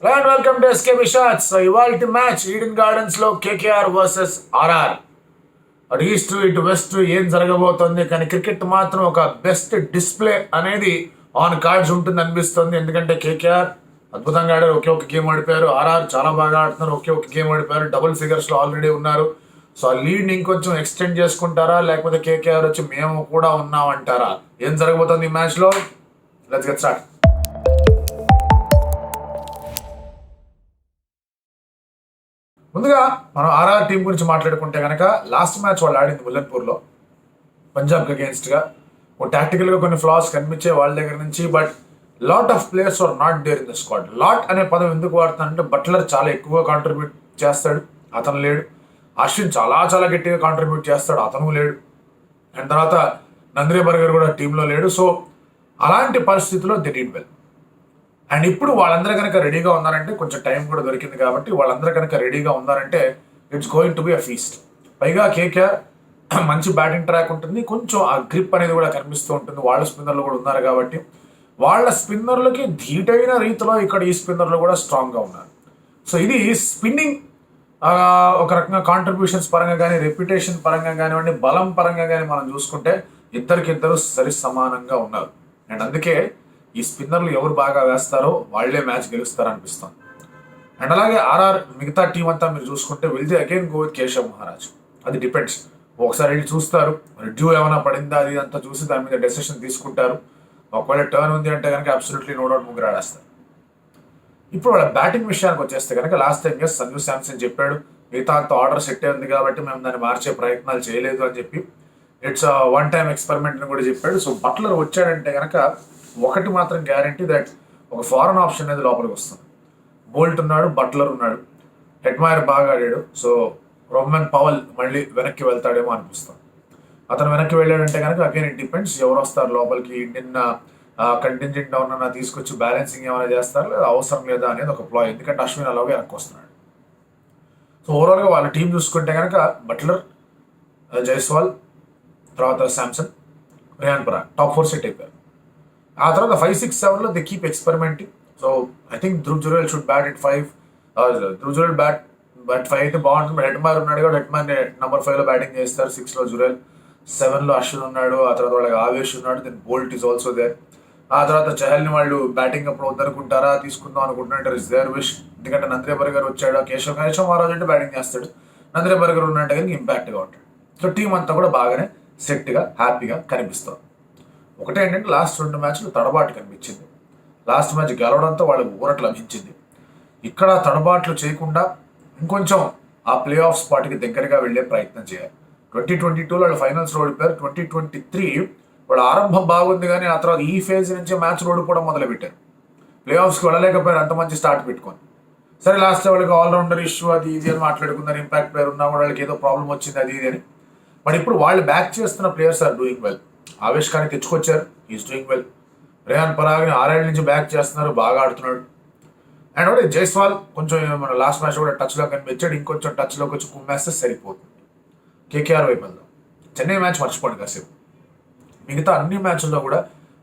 Hello and welcome to SKB Shots. So ఇవాల్టి match Eden gardens లో KKR versus RR. అటు east ఇటు west ఏం జరగబోతోంది, కానీ క్రికెట్ మాత్రం ఒక బెస్ట్ డిస్ప్లే అనేది ఆన్ కార్డ్స్ ఉంటుంది అనిపిస్తుంది. ఎందుకంటే కేకేఆర్ అద్భుతంగా ఆడారు, ఒకే ఒక గేమ్ ఆడిపోయారు. ఆర్ఆర్ చాలా బాగా ఆడుతున్నారు, ఒకే ఒక గేమ్ ఆడిపోయారు. డబుల్ ఫిగర్స్ లో ఆల్రెడీ ఉన్నారు. సో ఆ లీడ్ ఇంకొంచెం ఎక్స్టెండ్ చేసుకుంటారా, లేకపోతే కేకేఆర్ వచ్చి మేము కూడా ఉన్నామంటారా? ఏం జరగబోతోంది ఈ మ్యాచ్ లో? Let's get start. ముందుగా మనం ఆర్ఆర్ టీం గురించి మాట్లాడుకుంటే కనుక లాస్ట్ మ్యాచ్ వాళ్ళు ఆడింది ముల్లన్పూర్లో పంజాబ్కి అగేన్స్ట్గా. టాక్టికల్గా కొన్ని ఫ్లాస్ కనిపించే వాళ్ళ దగ్గర నుంచి, but lot of players are not there in the squad. Lot అనే పదం ఎందుకు వాడుతానంటే బట్లర్ చాలా ఎక్కువ కాంట్రిబ్యూట్ చేస్తాడు, అతను లేడు. అశ్విన్ చాలా చాలా గట్టిగా కాంట్రిబ్యూట్ చేస్తాడు, అతను లేడు. అండ్ తర్వాత నంద్రే బర్గర్ కూడా టీంలో లేడు. సో అలాంటి పరిస్థితుల్లో దే డీడ్ వెల్. అండ్ ఇప్పుడు వాళ్ళందరూ కనుక రెడీగా ఉన్నారంటే, కొంచెం టైం కూడా దొరికింది కాబట్టి వాళ్ళందరూ కనుక రెడీగా ఉన్నారంటే it's going to be a feast. పైగా కేకేఆర్ మంచి బ్యాటింగ్ ట్రాక్ ఉంటుంది, కొంచెం ఆ గ్రిప్ అనేది కూడా కనిపిస్తూ ఉంటుంది. వాళ్ళ స్పిన్నర్లు కూడా ఉన్నారు కాబట్టి వాళ్ళ స్పిన్నర్లకి ధీటైన రీతిలో ఇక్కడ ఈ స్పిన్నర్లు కూడా స్ట్రాంగ్గా ఉన్నారు. సో ఇది స్పిన్నింగ్ ఒక రకంగా కాంట్రిబ్యూషన్స్ పరంగా కానీ, రెప్యుటేషన్ పరంగా కానివ్వండి, బలం పరంగా కానీ మనం చూసుకుంటే ఇద్దరికిద్దరు సరి సమానంగా ఉన్నారు. అండ్ అందుకే ఈ స్పిన్నర్లు ఎవరు బాగా వేస్తారో వాళ్ళే మ్యాచ్ గెలుస్తారు అనిపిస్తుంది. అండ్ అలాగే ఆర్ఆర్ మిగతా టీం అంతా మీరు చూసుకుంటే will they again go with Keshav Maharaj. అది డిపెండ్స్. ఒకసారి వెళ్ళి చూస్తారు, డ్యూ ఏమైనా పడిందా అది అంతా చూసి దాని మీద డెసిషన్ తీసుకుంటారు. ఒకవేళ టర్న్ ఉంది అంటే కనుక అబ్సల్యూట్లీ నో డౌట్ ముగ్గురు ఆడేస్తారు. ఇప్పుడు వాళ్ళ బ్యాటింగ్ విషయానికి వచ్చేస్తే కనుక లాస్ట్ టైం సంజు శాంసన్ చెప్పాడు, మిగతా అంత ఆర్డర్ సెట్ ఉంది కాబట్టి మేము దాన్ని మార్చే ప్రయత్నాలు చేయలేదు అని చెప్పి ఇట్స్ వన్ టైం ఎక్స్పెరిమెంట్ అని కూడా చెప్పాడు. సో బట్లర్ వచ్చాడంటే కనుక ఒకటి మాత్రం గ్యారంటీ, దట్ ఒక ఫారెన్ ఆప్షన్ అనేది లోపలికి వస్తుంది. బోల్ట్ ఉన్నాడు, బట్లర్ ఉన్నాడు, హెడ్మైర్ బాగా ఆడాడు. సో రోమన్ పవల్ మళ్ళీ వెనక్కి వెళ్తాడేమో అనిపిస్తుంది. అతను వెనక్కి వెళ్ళాడంటే కనుక అగైన్ ఇట్ డిపెండ్స్ ఎవరు వస్తారు లోపలికి. ఇండియన్ కంటింజెంట్ ఎవరన్నా తీసుకొచ్చి బ్యాలెన్సింగ్ ఏమైనా చేస్తారు లేదా అవసరం లేదా అనేది ఒక ప్లా. ఎందుకంటే అశ్విన్ అలాగే వెనక్కి వస్తున్నాడు. సో ఓవరాల్గా వాళ్ళ టీం చూసుకుంటే కనుక బట్లర్, జైస్వాల్, తర్వాత శాంసన్, రియాన్ పరాగ్ టాప్ 4 సెట్ అయిపోయారు. ఆ తర్వాత 5, 6, 7లో they keep experimenting. So I think Dhruv Jurel should bat at 5. Dhruv Jurel bat 5 అయితే బాగుంటుంది. హెడ్మైర్ ఉన్నాడు కాబట్టి హెడ్మైర్ నెంబర్ 5లో బ్యాటింగ్ చేస్తారు. 6లో జురేల్, 7లో అశ్విన్ ఉన్నాడు. ఆ తర్వాత వాళ్ళకి ఆవేష్ ఉన్నాడు. Then Boult is also there. ఆ తర్వాత చహల్ని వాళ్ళు బ్యాటింగ్ అప్పుడు వద్దనుకుంటారా, తీసుకుందాం అనుకుంటున్నట్టు ఇస్ దేర్ విష్. ఎందుకంటే నంద్రే బర్గర్ వచ్చాడు, కేశవ్ మహారాజ్ అంటే బ్యాటింగ్ చేస్తాడు. నంద్రే బర్గర్ ఉన్నట్టు కానీ ఇంపాక్ట్గా ఉంటాడు. సో టీం అంతా కూడా బాగానే సెట్గా హ్యాపీగా కనిపిస్తుంది. ఒకటే ఏంటంటే లాస్ట్ 2 మ్యాచ్లు తడబాటు కనిపించింది. లాస్ట్ మ్యాచ్ గెలవడంతో వాళ్ళకి ఊరట లభించింది. ఇక్కడ తడబాట్లు చేయకుండా ఇంకొంచెం ఆ ప్లే ఆఫ్ స్పాట్కి దగ్గరగా వెళ్ళే ప్రయత్నం చేయాలి. 2022లో వాళ్ళు ఫైనల్స్లో ఓడిపోయారు. 2023 వాళ్ళ ఆరంభం బాగుంది, కానీ ఆ తర్వాత ఈ ఫేజ్ నుంచి మ్యాచ్ ఓడిపోవడం మొదలుపెట్టారు. ప్లే ఆఫ్స్కి వెళ్ళలేకపోయారు అంత మంచి స్టార్ట్ పెట్టుకొని. సరే లాస్ట్ వాళ్ళకి ఆల్రౌండర్ ఇష్యూ అది ఇది అని మాట్లాడుకున్నారు. ఇంపాక్ట్ ప్లేయర్ ఉన్నా కూడా వాళ్ళకి ఏదో ప్రాబ్లం వచ్చింది అది ఇది అని. బట్ ఇప్పుడు వాళ్ళు బ్యాక్ చేస్తున్న players are doing well. Avesh ఖాన్ని తెచ్చుకొచ్చారు, ఈజ్ డూయింగ్ వెల్. రియాన్ పరాగ్ని 6 ఏళ్ళ నుంచి బ్యాక్ చేస్తున్నారు, బాగా ఆడుతున్నాడు. అండ్ ఒకటి జైస్వాల్ కొంచెం మన లాస్ట్ మ్యాచ్ కూడా టచ్లో కనిపించాడు. ఇంకొంచెం టచ్లోకి వచ్చి కుమ్మేస్తే సరిపోతుంది. కేకేఆర్ వైపు వెళ్దాం. చెన్నై మ్యాచ్ మర్చిపోండి కాసేపు. మిగతా అన్ని మ్యాచ్ల్లో కూడా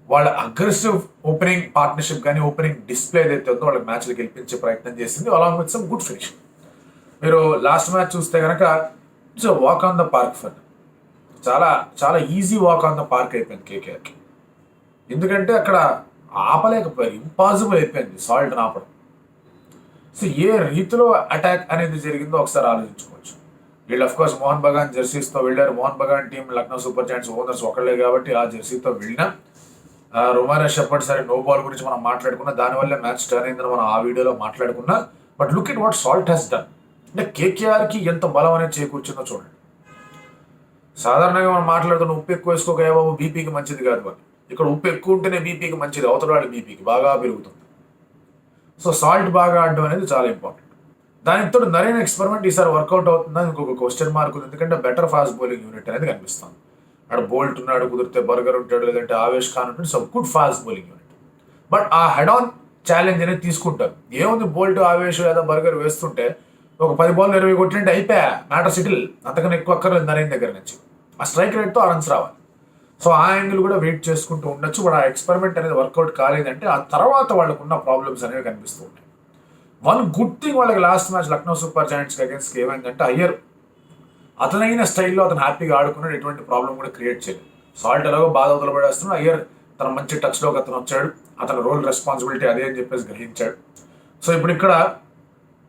వాళ్ళ అగ్రెసివ్ ఓపెనింగ్ పార్ట్నర్షిప్ కానీ, ఓపెనింగ్ డిస్ప్లే ఏదైతే ఉందో వాళ్ళకి మ్యాచ్లు గెలిపించే ప్రయత్నం చేసింది, along with some good finish. మీరు లాస్ట్ మ్యాచ్ చూస్తే కనుక it's walk on the park for చాలా చాలా easy walk on the park అయిపోయింది కేకేఆర్కి. ఎందుకంటే అక్కడ ఆపలేకపోయారు, ఇంపాసిబుల్ అయిపోయింది సాల్ట్ ఆపడం. సో ఏ రీతిలో అటాక్ అనేది జరిగిందో ఒకసారి ఆలోచించుకోవచ్చు. వీళ్ళు అఫ్కోర్స్ మోహన్ బగాన్ జెర్సీస్తో వెళ్ళారు. Mohan Bagan team Lucknow super Giants owners ఒకళ్ళే కాబట్టి ఆ జెర్సీతో వెళ్ళినా రొమారియో షెపర్డ్ సరే నో బాల్ గురించి మనం మాట్లాడుకున్నా, దానివల్ల మ్యాచ్ టర్న్ అయిందని మనం ఆ వీడియోలో మాట్లాడుకున్నా. But look at what Salt has done. అంటే కేకేఆర్కి ఎంత బలం అనేది చేకూర్చిందో చూడండి. సాధారణంగా మనం మాట్లాడుతున్న ఉప్పు ఎక్కువ వేసుకోక బాబు బీపీకి మంచిది కాదు అని. ఇక్కడ ఉప్పు ఎక్కువ ఉంటేనే బీపీకి మంచిది, అవతల వాళ్ళ బీపీకి బాగా పెరుగుతుంది. సో సాల్ట్ బాగా ఆడడం అనేది చాలా ఇంపార్టెంట్. దానితో నరేన్ ఎక్స్పెరిమెంట్ ఈసారి వర్కౌట్ అవుతుందని ఇంకొక క్వశ్చన్ మార్క్ ఉంది. ఎందుకంటే బెటర్ ఫాస్ట్ బౌలింగ్ యూనిట్ అనేది కనిపిస్తుంది. అక్కడ బోల్ట్ ఉన్నాడు, కుదిరితే బర్గర్ ఉంటాడు, లేదంటే ఆవేష్ ఖాన్ ఉంటాడు. So good fast bowling unit. But ఆ హెడ్ ఆన్ ఛాలెంజ్ అనేది తీసుకుంటారు. ఏముంది బోల్ట్ ఆవేష్ లేదా బర్గర్ వేస్తుంటే ఒక 10 బాల్ 20 కొట్టినట్టు అయిపోయా, మ్యాటర్ సెటిల్. అంతకన్నా ఎక్కువ అక్కర్లేదు నరేన్ దగ్గర నుంచి. ఆ స్ట్రైక్ రేట్తో ఆ రన్స్ రావాలి. సో ఆ యాంగిల్ కూడా వెయిట్ చేసుకుంటూ ఉండొచ్చు. బట్ ఆ ఎక్స్పెరిమెంట్ అనేది వర్కౌట్ కాలేదంటే ఆ తర్వాత వాళ్ళకున్న ప్రాబ్లమ్స్ అనేవి కనిపిస్తూ ఉంటాయి. వన్ గుడ్ థింగ్ వాళ్ళకి last match Lucknow super joints against ఏమైందంటే అయ్యర్ అతనైన స్టైల్లో అతను హ్యాపీగా ఆడుకున్నాడు, ఎటువంటి ప్రాబ్లం కూడా క్రియేట్ చేయలేదు. సాల్ట్ ఎలాగో బాధ వదలబడేస్తున్నాడు, అయ్యర్ తన మంచి టచ్లోకి అతను వచ్చాడు, అతని రోల్ రెస్పాన్సిబిలిటీ అదే అని చెప్పేసి గ్రహించాడు. సో ఇప్పుడు ఇక్కడ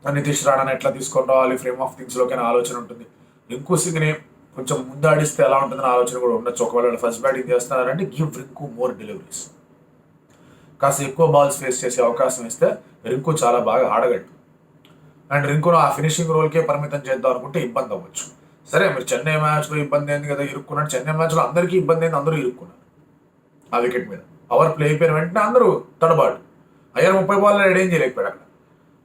నితీష్ రాణాని ఎట్లా తీసుకొని రావాలి ఫ్రేమ్ ఆఫ్ థింగ్స్లోకైనా ఆలోచన ఉంటుంది. రింకు సింగ్ని కొంచెం ముందు ఆడిస్తే ఎలా ఉంటుందని ఆలోచన కూడా ఉండొచ్చు. ఒకవేళ ఫస్ట్ బ్యాటింగ్ చేస్తున్నారంటే గివ్ రింకు మోర్ డెలివరీస్, కాస్త ఎక్కువ బాల్స్ ఫేస్ చేసే అవకాశం ఇస్తే రింకు చాలా బాగా ఆడగలడు. అండ్ రింకును ఆ ఫినిషింగ్ రోల్కే పరిమితం చేద్దాం అనుకుంటే ఇబ్బంది అవ్వచ్చు. సరే మీరు చెన్నై మ్యాచ్లో ఇబ్బంది అయింది కదా, ఇరుక్కున్నాడు. చెన్నై మ్యాచ్లో అందరికీ ఇబ్బంది అయింది, అందరూ ఇరుక్కున్నారు ఆ వికెట్ మీద. పవర్ ప్లే అయిపోయిన వెంటనే అందరూ తడబాటు. అయ్యారు 30 బాల్ ఏం చేయలేకపోయాడు అక్కడ.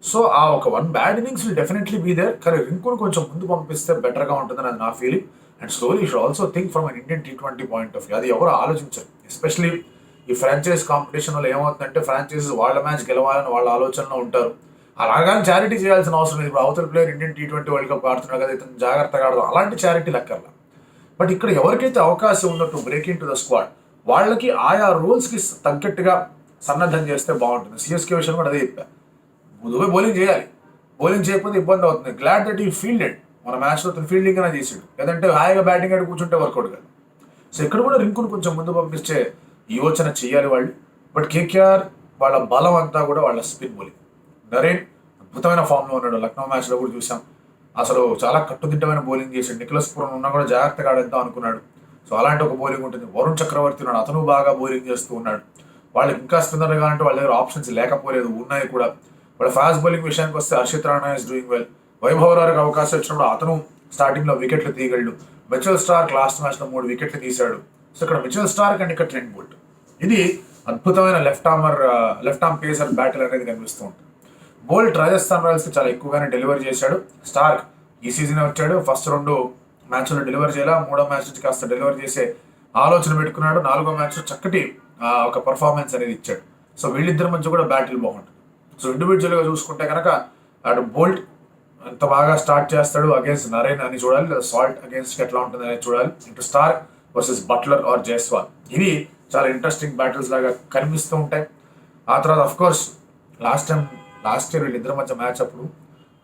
సో ఆ ఒక 1 bad innings will definitely be there. కానీ రింకును కొంచెం ముందు పంపిస్తే బెటర్గా ఉంటుందని అది నా feeling. And slowly should also think from an Indian T20 point of view. అది ఎవరు ఆలోచించారు. ఎస్పెషలీ ఈ ఫ్రాంచైజ్ కాంపిటీషన్ వల్ల ఏమవుతుందంటే ఫ్రాంచైజెస్ వాళ్ళ మ్యాచ్ గెలవాలని వాళ్ళ ఆలోచనలో ఉంటారు. అలాగానే చారిటీ చేయాల్సిన అవసరం లేదు. ఇప్పుడు అవతల player Indian T20 world cup ఆడుతున్నాడు కదా, ఇతను జాగ్రత్తగా ఆడదాం, అలాంటి చారిటీ లెక్కర్లా. బట్ ఇక్కడ ఎవరికైతే అవకాశం ఉందో to break in to the squad, వాళ్ళకి ఆయా రూల్స్కి తగ్గట్టుగా సన్నద్ధం చేస్తే బాగుంటుంది. సిఎస్కే విషయం కూడా అదే చెప్పా. దుబై బౌలింగ్ చేయాలి, బౌలింగ్ చేయకపోతే ఇబ్బంది అవుతుంది. గ్లాడ్ దట్ ఈ ఫీల్డెడ్, మన మ్యాచ్లో తను ఫీల్డింగ్ అయినా చేసాడు, లేదంటే హాయిగా బ్యాటింగ్ ఆడి కూర్చుంటే వర్కౌట్ కాదు. సో ఇక్కడ కూడా రింకును కొంచెం ముందు పంపించే యోచన చేయాలి వాళ్ళు. బట్ కేకేఆర్ వాళ్ళ బలం అంతా కూడా వాళ్ళ స్పిన్ బౌలింగ్. నరేన్ అద్భుతమైన ఫామ్లో ఉన్నాడు, లక్నో మ్యాచ్లో కూడా చూసాం. అసలు చాలా కట్టుదిట్టమైన బౌలింగ్ చేశాడు. నిఖిలస్ పూరన్ ఉన్నా కూడా జాగ్రత్తగా ఆడేద్దాం అనుకున్నాడు. సో అలాంటి ఒక బౌలింగ్ ఉంటుంది. వరుణ్ చక్రవర్తి ఉన్నాడు, అతను బాగా బౌలింగ్ చేస్తూ ఉన్నాడు. వాళ్ళకి ఇంకా స్పిన్నర్ కావాలంటే వాళ్ళ దగ్గర ఆప్షన్స్ లేకపోలేదు, ఉన్నాయి కూడా. వాళ్ళ ఫాస్ట్ బౌలింగ్ విషయానికి వస్తే Harshit Rana is doing well. Vaibhav రావుకి అవకాశం వచ్చినప్పుడు అతను స్టార్టింగ్లో వికెట్లు తీయగలడు. మిచెల్ స్టార్క్ లాస్ట్ మ్యాచ్లో 3 వికెట్లు తీశాడు. సో ఇక్కడ మిచెల్ స్టార్క్ అండ్ ఇక్కడ ట్రెంట్ బోల్ట్, ఇది అద్భుతమైన లెఫ్ట్ ఆర్మ్ పేసర్ బ్యాటిల్ అనేది కనిపిస్తూ ఉంటుంది. బోల్ట్ రాజస్థాన్ రాయల్స్కి చాలా ఎక్కువగానే డెలివరీ చేశాడు. స్టార్క్ ఈ సీజన్ వచ్చాడు, ఫస్ట్ 2 మ్యాచ్లో డెలివరీ చేయాల, 3వ మ్యాచ్ నుంచి కాస్త డెలివరీ చేసే ఆలోచన పెట్టుకున్నాడు. 4వ మ్యాచ్లో చక్కటి ఒక పర్ఫార్మెన్స్ అనేది ఇచ్చాడు. సో వీళ్ళిద్దరి మధ్య కూడా బ్యాటిల్ బాగుంటుంది. సో ఇండివిజువల్గా చూసుకుంటే కనుక అటు బోల్ట్ ఎంత బాగా స్టార్ట్ చేస్తాడు అగేన్స్ట్ నరేన్ అని చూడాలి, లేదా సాల్ట్ అగేన్స్ట్ ఎట్లా ఉంటుంది అనేది చూడాలి. ఇటు Starc versus Buttler or Jaiswal, ఇవి చాలా ఇంట్రెస్టింగ్ బ్యాటిల్స్ లాగా కనిపిస్తూ ఉంటాయి. ఆ తర్వాత అఫ్ కోర్స్ లాస్ట్ ఇయర్ వీళ్ళిద్దరి మధ్య మ్యాచ్ అప్పుడు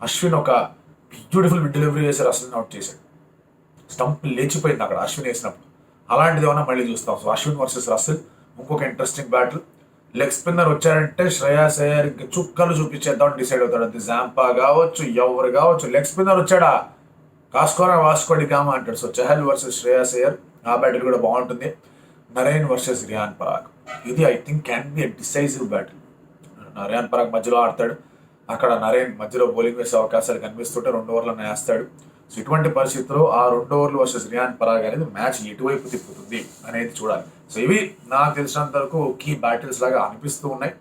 అశ్విన్ ఒక బ్యూటిఫుల్ మిడ్ డెలివరీ చేశారు, అశ్విన్ అవుట్ చేశాడు. స్టంప్ లేచిపోయింది అక్కడ అశ్విన్ వేసినప్పుడు. అలాంటిది ఏమన్నా మళ్ళీ చూస్తాం. సో అశ్విన్ వర్సెస్ రసిల్ ఇంకొక ఇంట్రెస్టింగ్ బ్యాటిల్. లెగ్ స్పిన్నర్ వచ్చారంటే శ్రేయాస్ అయ్యర్ చుక్కలు చూపించేద్దాం డిసైడ్ అవుతాడు. అది జాంపా కావచ్చు, ఎవరు కావచ్చు, లెగ్ స్పిన్నర్ వచ్చాడా కాసుకోరా వాస్కోడి కామా అంటాడు. సో చహల్ వర్సెస్ శ్రేయాస్ అయ్యర్, ఆ బ్యాటిల్ కూడా బాగుంటుంది. నరేన్ వర్సెస్ రియాన్ పరాగ్, ఇది I think can be a decisive battle. Riyan Parag మధ్యలో ఆడతాడు, అక్కడ నరేన్ మధ్యలో బౌలింగ్ వేసే అవకాశాలు కనిపిస్తుంటే 2 ఓవర్లను వేస్తాడు. సో ఇటువంటి పరిస్థితుల్లో ఆ 2 ఓవర్లు వర్సెస్ రియాన్ పరాగ్ అనేది మ్యాచ్ ఎటువైపు తిప్పుతుంది అనేది చూడాలి. సో ఇవి నాకు తెలిసినంత వరకు కీ బ్యాటిల్స్ లాగా అనిపిస్తూ ఉన్నాయి.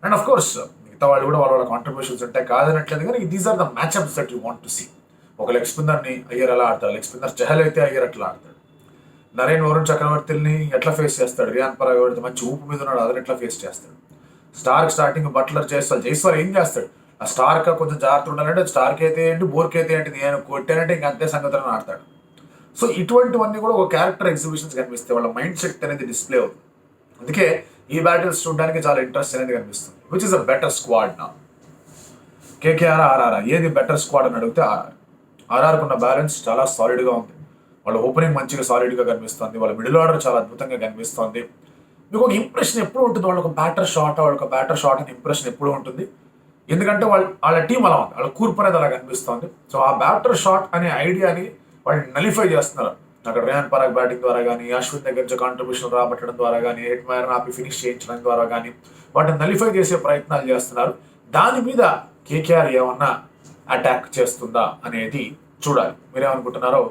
అండ్ ఆఫ్ కోర్స్ మిగతా వాళ్ళు కూడా వాళ్ళ కాంట్రిబ్యూషన్స్ ఉంటాయి, కాదనట్లేదు. కానీ these are the matchups that you want to see. ఒక లెగ్ స్పిన్నర్ని అయ్యర్ ఎలా ఆడతాడు, లెగ్ స్పిన్నర్ చహల్ అయితే అయ్యర్ ఎట్లా ఆడతాడు, నరేన్ వరుణ్ చక్రవర్తిని ఎట్లా ఫేస్ చేస్తాడు, రియాన్ పరాగ్ ఎవరైతే మంచి ఊపు మీద ఉన్నాడు అతను ఎట్లా ఫేస్ చేస్తాడు, స్టార్టింగ్ బట్లర్ జైస్వాల్ ఏం చేస్తాడు. ఆ స్టార్క్ కొంచెం జాగ్రత్త ఉండాలంటే స్టార్క్ అయితే ఏంటి, బోర్క్ అయితే ఏంటి, నేను కొట్టానంటే ఇంక అంతే సంగతులను ఆడతాడు. సో ఇటువంటివన్నీ కూడా ఒక క్యారెక్టర్ ఎగ్జిబిషన్స్ కనిపిస్తాయి, వాళ్ళ మైండ్ సెట్ అనేది డిస్ప్లే అవుతుంది. అందుకే ఈ బ్యాటిల్స్ చూడడానికి చాలా ఇంట్రెస్ట్ అనేది కనిపిస్తుంది. Which is a better squad నా కేకేఆర్ ఆర్ఆర్, ఏది బెటర్ స్క్వాడ్ అని అడిగితే ఆర్ఆర్కు ఉన్న బ్యాలెన్స్ చాలా సాలిడ్గా ఉంది. వాళ్ళ ఓపెనింగ్ మంచిగా సాలిడ్గా కనిపిస్తుంది, వాళ్ళ మిడిల్ ఆర్డర్ చాలా అద్భుతంగా కనిపిస్తుంది. మీకు ఒక ఇంప్రెషన్ ఎప్పుడు ఉంటుంది, వాళ్ళొక బ్యాటర్ షాట్ అని ఇంప్రెషన్ ఎప్పుడు ఉంటుంది. ఎందుకంటే వాళ్ళ టీం అలా ఉంది, వాళ్ళ కూర్పు అనేది అలా కనిపిస్తుంది. సో ఆ బ్యాటర్ షాట్ అనే ఐడియాని వాళ్ళు నలిఫై చేస్తున్నారు. అక్కడ రియాన్ పరాగ్ బ్యాటింగ్ ద్వారా కానీ, అశ్విన్ దగ్గర నుంచి కాంట్రిబ్యూషన్ రాబట్టడం ద్వారా కానీ, హెడ్ మైర్ ఆపి ఫినిష్ చేయించడం ద్వారా కానీ వాటిని నలిఫై చేసే ప్రయత్నాలు చేస్తున్నారు. దాని మీద కేకేఆర్ ఏమన్నా అటాక్ చేస్తుందా అనేది చూడాలి. మీరేమనుకుంటున్నారో